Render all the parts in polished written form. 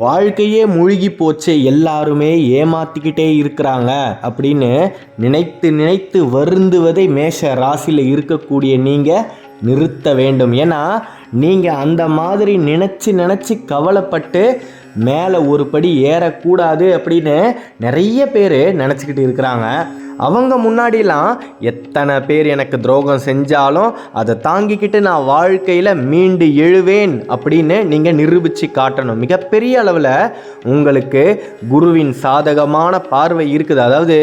வாழ்க்கையே மூழ்கி போச்சு, எல்லாருமே ஏமாத்திக்கிட்டே இருக்கிறாங்க அப்படின்னு நினைத்து நினைத்து வருந்துவதை மேஷ ராசியில் இருக்கக்கூடிய நீங்கள் நிறுத்த வேண்டும். ஏன்னா நீங்கள் அந்த மாதிரி நினச்சி நினச்சி கவலைப்பட்டு மேலே ஒரு படி ஏறக்கூடாது அப்படின்னு நிறைய பேர் நினச்சிக்கிட்டு இருக்கிறாங்க. அவங்க முன்னாடிலாம் எத்தனை பேர் எனக்கு துரோகம் செஞ்சாலும் அதை தாங்கிக்கிட்டு நான் வாழ்க்கையில் மீண்டு எழுவேன் அப்படின்னு நீங்கள் நிரூபித்து காட்டணும். மிகப்பெரிய அளவில் உங்களுக்கு குருவின் சாதகமான பார்வை இருக்குது. அதாவது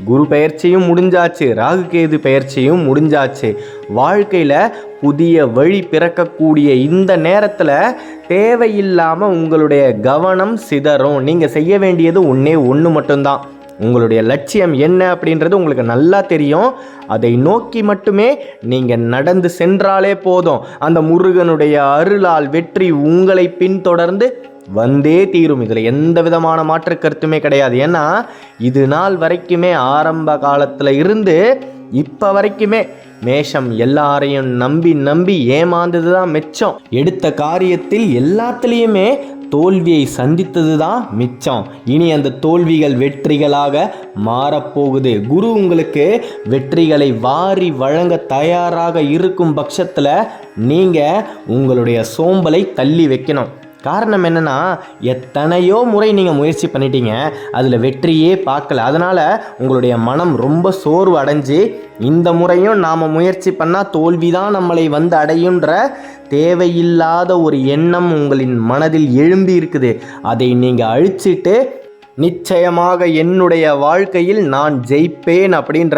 குரு பெயர்ச்சியும் முடிஞ்சாச்சு, ராகு கேது பெயர்ச்சியும் முடிஞ்சாச்சு. வாழ்க்கையில் புதிய வழி பிறக்கக்கூடிய இந்த நேரத்தில் தேவையில்லாமல் உங்களுடைய கவனம் சிதறும். நீங்கள் செய்ய வேண்டியது ஒன்று மட்டும்தான். உங்களுடைய லட்சியம் என்ன அப்படின்றது உங்களுக்கு நல்லா தெரியும். அதை நோக்கி மட்டுமே நீங்கள் நடந்து சென்றாலே போதும். அந்த முருகனுடைய அருளால் வெற்றி உங்களை பின்தொடர்ந்து வந்தே தீரும். இதில் எந்த விதமான மாற்று கருத்துமே கிடையாது. ஏன்னா இது நாள் வரைக்குமே ஆரம்ப காலத்தில் இருந்து இப்போ வரைக்குமே மேஷம் எல்லாரையும் நம்பி நம்பி ஏமாந்தது தான் மிச்சம். எடுத்த காரியத்தில் எல்லாத்துலேயுமே தோல்வியை சந்தித்தது தான் மிச்சம். இனி அந்த தோல்விகள் வெற்றிகளாக மாறப்போகுது. குரு உங்களுக்கு வெற்றிகளை வாரி வழங்க தயாராக இருக்கும் பட்சத்தில் நீங்கள் உங்களுடைய சோம்பலை தள்ளி வைக்கணும். காரணம் என்னென்னா, எத்தனையோ முறை நீங்கள் முயற்சி பண்ணிட்டீங்க, அதில் வெற்றியே பார்க்கல. அதனால் உங்களுடைய மனம் ரொம்ப சோர்வு அடைஞ்சு இந்த முறையும் நாம் முயற்சி பண்ணால் தோல்வி தான் நம்மளை வந்து அடையுன்ற தேவையில்லாத ஒரு எண்ணம் உங்களின் மனதில் எழும்பி இருக்குது. அதை நீங்கள் அழிச்சிட்டு நிச்சயமாக என்னுடைய வாழ்க்கையில் நான் ஜெயிப்பேன் அப்படின்ற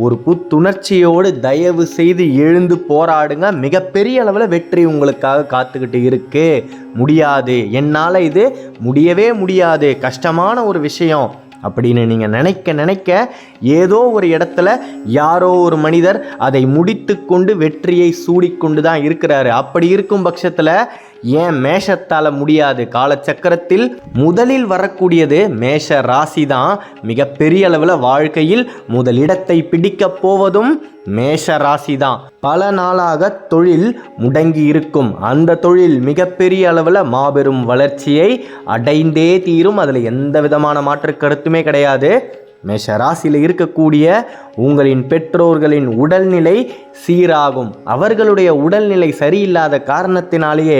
ஒரு புத்துணர்ச்சியோடு தயவு செய்து எழுந்து போராடுங்க. மிகப்பெரிய அளவில் வெற்றி உங்களுக்காக காத்துக்கிட்டு இருக்கு. முடியாது, என்னால் இது முடியவே முடியாது, கஷ்டமான ஒரு விஷயம் அப்படின்னு நீங்கள் நினைக்க ஏதோ ஒரு இடத்துல யாரோ ஒரு மனிதர் அதை முடித்து கொண்டு வெற்றியை சூடிக்கொண்டு தான் இருக்கிறாரு. அப்படி இருக்கும் பட்சத்தில் ஏன் மேஷத்தால் முடியாது? காலச்சக்கரத்தில் முதலில் வரக்கூடியது மேஷ ராசி தான். மிகப்பெரிய அளவில் வாழ்க்கையில் முதலிடத்தை பிடிக்கப் போவதும் மேஷ ராசி தான். பல நாளாக தொழில் முடங்கி இருக்கும். அந்த தொழில் மிகப்பெரிய அளவில் மாபெரும் வளர்ச்சியை அடைந்தே தீரும். அதில் எந்த விதமான மாற்று கருத்துமே கிடையாது. மேஷ ராசியில் இருக்கக்கூடிய உங்களின் பெற்றோர்களின் உடல்நிலை சீராகும். அவர்களுடைய உடல்நிலை சரியில்லாத காரணத்தினாலேயே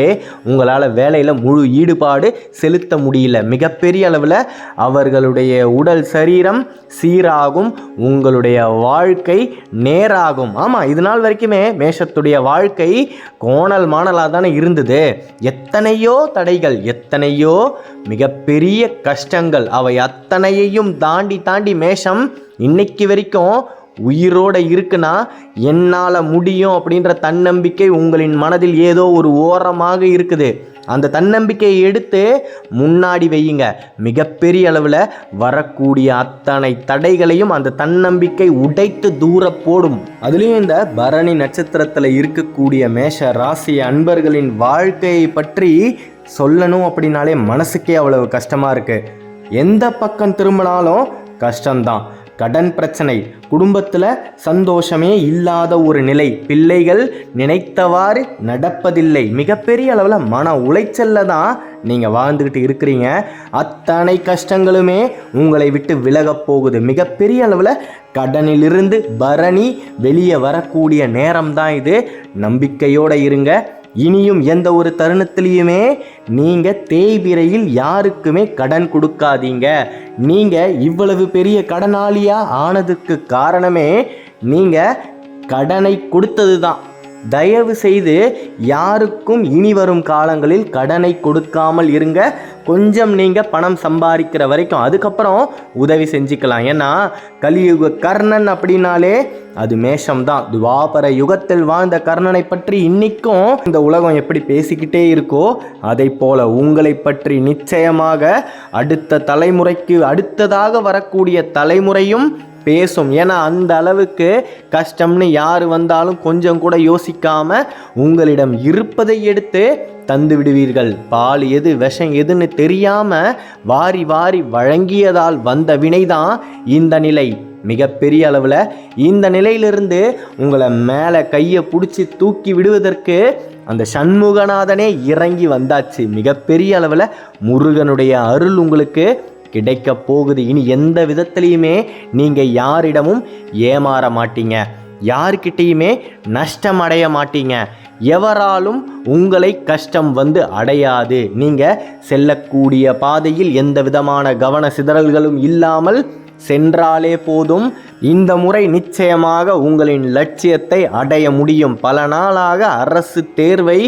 உங்களால் வேலையில் முழு ஈடுபாடு செலுத்த முடியல. மிகப்பெரிய அளவில் அவர்களுடைய உடல் சரீரம் சீராகும். உங்களுடைய வாழ்க்கை நேராகும். ஆமாம், இது நாள் வரைக்குமே மேஷத்துடைய வாழ்க்கை கோணல் மாணலாக தானே இருந்தது. எத்தனையோ தடைகள், எத்தனையோ மிகப்பெரிய கஷ்டங்கள், அவை அத்தனையையும் தாண்டி மேஷம் இன்னைக்கு வரைக்கும் உயிரோடு இருக்குன்னா என்னால் முடியும் அப்படின்ற தன்னம்பிக்கை உங்களின் மனதில் ஏதோ ஒரு ஓரமாக இருக்குது. அந்த தன்னம்பிக்கையை எடுத்து முன்னாடி வையுங்க. மிகப்பெரிய அளவில் வரக்கூடிய அத்தனை தடைகளையும் அந்த தன்னம்பிக்கை உடைத்து தூர போடும். அதுலேயும் இந்த பரணி நட்சத்திரத்தில் இருக்கக்கூடிய மேஷ ராசி அன்பர்களின் வாழ்க்கையை பற்றி சொல்லணும் அப்படின்னாலே மனசுக்கே அவ்வளவு கஷ்டமாக இருக்குது. எந்த பக்கம் திரும்பினாலும் கஷ்டம்தான். கடன் பிரச்சனை, குடும்பத்தில் சந்தோஷமே இல்லாத ஒரு நிலை, பிள்ளைகள் நினைத்தவாறு நடப்பதில்லை, மிகப்பெரிய அளவில் மன உளைச்சலில் தான் நீங்கள் வாழ்ந்துக்கிட்டு இருக்கிறீங்க. அத்தனை கஷ்டங்களுமே உங்களை விட்டு விலகப் போகுது. மிகப்பெரிய அளவில் கடனிலிருந்து பரணி வெளியே வரக்கூடிய நேரம் தான் இது. நம்பிக்கையோடு இருங்க. இனியும் எந்த ஒரு தருணத்திலையுமே நீங்கள் தேய்பிரையில் யாருக்குமே கடன் கொடுக்காதீங்க. நீங்கள் இவ்வளவு பெரிய கடனாளியாக ஆனதுக்கு காரணமே நீங்கள் கடனை கொடுத்தது தான். தயவு செய்து யாருக்கும் இனி வரும் காலங்களில் கடனை கொடுக்காமல் இருங்க. கொஞ்சம் நீங்கள் பணம் சம்பாதிக்கிற வரைக்கும், அதுக்கப்புறம் உதவி செஞ்சுக்கலாம். ஏன்னா கலியுக கர்ணன் அப்படின்னாலே அது மேஷம்தான். துவாபர யுகத்தில் வாழ்ந்த கர்ணனை பற்றி இன்னைக்கும் இந்த உலகம் எப்படி பேசிக்கிட்டே இருக்கோ அதை போல உங்களை பற்றி நிச்சயமாக அடுத்த தலைமுறைக்கு அடுத்ததாக வரக்கூடிய தலைமுறையும் பேசும். ஏன்னா அந்த அளவுக்கு கஷ்டம்னு யார் வந்தாலும் கொஞ்சம் கூட யோசிக்காம உங்களிடம் இருப்பதை எடுத்து தந்து விடுவீர்கள். பால் எது விஷம் எதுன்னு தெரியாம வாரி வாரி வழங்கியதால் வந்த வினைதான் இந்த நிலை. மிகப்பெரிய அளவில் இந்த நிலையிலிருந்து உங்களை மேலே கையை பிடிச்சி தூக்கி விடுவதற்கு அந்த சண்முகநாதனே இறங்கி வந்தாச்சு. மிகப்பெரிய அளவில் முருகனுடைய அருள் உங்களுக்கு கிடைக்க போகுது. இனி எந்த விதத்திலையுமே நீங்கள் யாரிடமும் ஏமாற மாட்டீங்க, யார்கிட்டையுமே நஷ்டம் அடைய மாட்டீங்க, எவராலும் உங்களை கஷ்டம் வந்து அடையாது. நீங்கள் செல்லக்கூடிய பாதையில் எந்த விதமான கவன சிதறல்களும் இல்லாமல் சென்றாலே போதும். இந்த முறை நிச்சயமாக உங்களின் லட்சியத்தை அடைய முடியும். பல நாளாக அரசு தேர்வை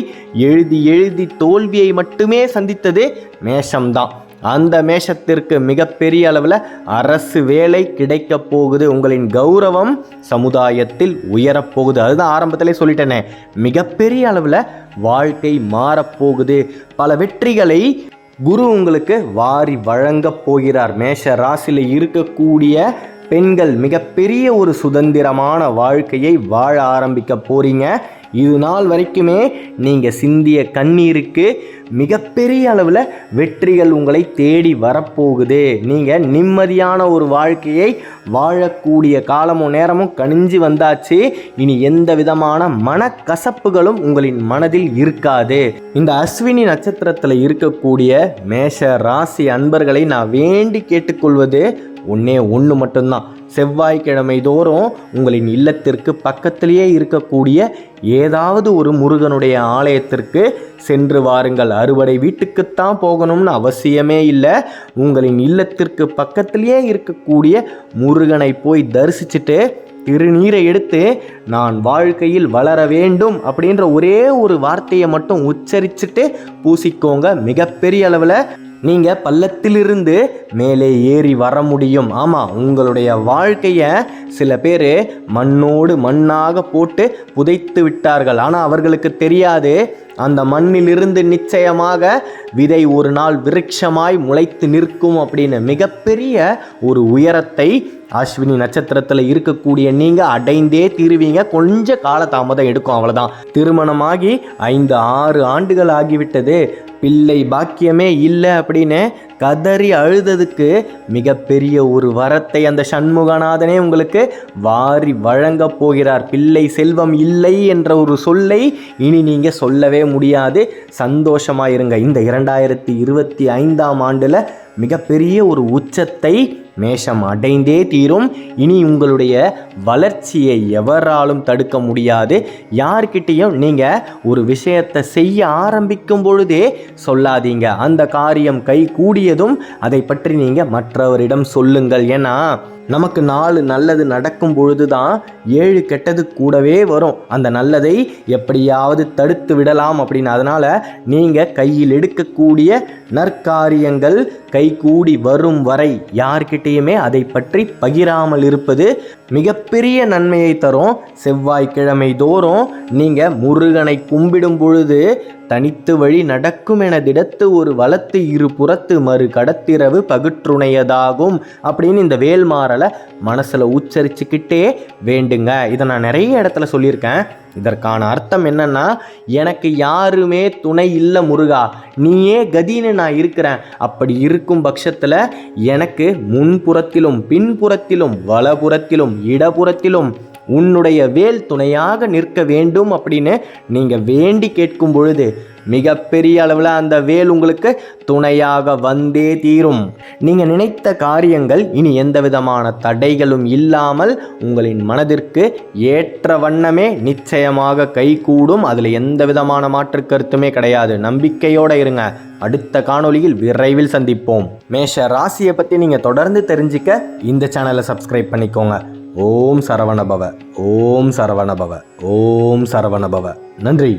எழுதி தோல்வியை மட்டுமே சந்தித்தது மேஷம்தான். அந்த மேஷத்திற்கு மிகப்பெரிய அளவில் அரசு வேலை கிடைக்க போகுது. உங்களின் கௌரவம் சமுதாயத்தில் உயரப்போகுது. அதுதான் ஆரம்பத்திலே சொல்லிட்டேனே, மிகப்பெரிய அளவில் வாழ்க்கை மாறப்போகுது. பல வெற்றிகளை குரு உங்களுக்கு வாரி வழங்கப் போகிறார். மேஷ ராசியில் இருக்கக்கூடிய பெண்கள் மிகப்பெரிய ஒரு சுதந்திரமான வாழ்க்கையை வாழ ஆரம்பிக்க போறீங்க. இது நாள் வரைக்குமே நீங்கள் சிந்திய கண்ணீருக்கு மிகப்பெரிய அளவில் வெற்றிகள் உங்களை தேடி வரப்போகுது. நீங்கள் நிம்மதியான ஒரு வாழ்க்கையை வாழக்கூடிய காலமும் நேரமும் கணிஞ்சு வந்தாச்சு. இனி எந்த விதமான மனக்கசப்புகளும் உங்களின் மனதில் இருக்காது. இந்த அஸ்வினி நட்சத்திரத்தில் இருக்கக்கூடிய மேஷ ராசி அன்பர்களை நான் வேண்டி கேட்டுக்கொள்வது ஒன்று மட்டும்தான். செவ்வாய்க்கிழமை தோறும் உங்களின் இல்லத்திற்கு பக்கத்திலேயே இருக்கக்கூடிய ஏதாவது ஒரு முருகனுடைய ஆலயத்திற்கு சென்று வாருங்கள். அறுவடை வீட்டுக்குத்தான் போகணும்னு அவசியமே இல்லை. உங்களின் இல்லத்திற்கு பக்கத்திலேயே இருக்கக்கூடிய முருகனை போய் தரிசிச்சுட்டு திருநீரை எடுத்து நான் வாழ்க்கையில் வளர வேண்டும் அப்படின்ற ஒரே ஒரு வார்த்தையை மட்டும் உச்சரிச்சுட்டு பூசிக்கோங்க. மிகப்பெரிய அளவில் நீங்கள் பள்ளத்திலிருந்து மேலே ஏறி வர முடியும். ஆமாம், உங்களுடைய வாழ்க்கையை சில பேர் மண்ணோடு மண்ணாக போட்டு புதைத்து விட்டார்கள். ஆனால் அவர்களுக்கு தெரியாது, அந்த மண்ணிலிருந்து நிச்சயமாக விதை ஒரு நாள் விருட்சமாய் முளைத்து நிற்கும் அப்படின்னு. மிகப்பெரிய ஒரு உயரத்தை அஸ்வினி நட்சத்திரத்தில் இருக்கக்கூடிய நீங்கள் அடைந்தே தீருவீங்க. கொஞ்சம் காலதாமதம் எடுக்கும், அவ்வளோதான். திருமணமாகி 5-6 ஆண்டுகள் ஆகிவிட்டது, பிள்ளை பாக்கியமே இல்லை அப்படின்னு கதறி அழுததுக்கு மிகப்பெரிய ஒரு வரத்தை அந்த சண்முகநாதனே உங்களுக்கு வாரி வழங்க போகிறார். பிள்ளை செல்வம் இல்லை என்ற ஒரு சொல்லை இனி நீங்கள் சொல்லவே முடியாது. சந்தோஷமாயிருங்க. இந்த 2025ஆம் ஆண்டில் மிகப்பெரிய ஒரு உச்சத்தை மேஷம் அடைந்தே தீரும். இனி உங்களுடைய வளர்ச்சியை எவராலும் தடுக்க முடியாது. யார்கிட்டையும் நீங்கள் ஒரு விஷயத்தை செய்ய ஆரம்பிக்கும் பொழுதே சொல்லாதீங்க. அந்த காரியம் கை கூடியதும் அதை பற்றி நீங்கள் மற்றவரிடம் சொல்லுங்கள். ஏன்னா நமக்கு 4 நல்லது நடக்கும் பொழுது தான் 7 கெட்டது கூடவே வரும். அந்த நல்லதை எப்படியாவது தடுத்து விடலாம் அப்படின்னு. அதனால் நீங்கள் கையில் எடுக்கக்கூடிய நற்காரியங்கள் கைகூடி வரும் வரை யார்கிட்டையுமே அதை பற்றி பகிராமல் இருப்பது மிகப்பெரிய நன்மையை தரும். செவ்வாய்க்கிழமை தோறும் நீங்கள் முருகனை கும்பிடும் பொழுது தனித்து வழி நடக்கும் என திடத்து ஒரு வலத்து இரு புறத்து மறு கடத்திரவு பகுற்றுணையதாகும் அப்படின்னு இந்த வேல்மாறலை மனசில் உச்சரிச்சுக்கிட்டே வேண்டுங்க. இதை நான் நிறைய இடத்துல சொல்லியிருக்கேன். இதற்கான அர்த்தம் என்னன்னா, எனக்கு யாருமே துணை இல்லை முருகா, நீயே கதின்னு நான் இருக்கிறேன். அப்படி இருக்கும் பட்சத்தில் எனக்கு முன்புறத்திலும் பின்புறத்திலும் வலப்புறத்திலும் இடப்புறத்திலும் உன்னுடைய வேல் துணையாக நிற்க வேண்டும் அப்படின்னு நீங்கள் வேண்டி கேட்கும் பொழுது மிகப்பெரிய அளவில் அந்த வேல் உங்களுக்கு துணையாக வந்தே தீரும். நீங்கள் நினைத்த காரியங்கள் இனி எந்த விதமான தடைகளும் இல்லாமல் உங்களின் மனதிற்கு ஏற்ற வண்ணமே நிச்சயமாக கைகூடும். அதில் எந்த விதமான மாற்று கருத்துமே கிடையாது. நம்பிக்கையோடு இருங்க. அடுத்த காணொளியில் விரைவில் சந்திப்போம். மேஷ ராசியை பற்றி நீங்கள் தொடர்ந்து தெரிஞ்சுக்க இந்த சேனலை சப்ஸ்கிரைப் பண்ணிக்கோங்க. ஓம் சரவணபவ, ஓம் சரவணபவ, ஓம் சரவணபவ. நன்றி.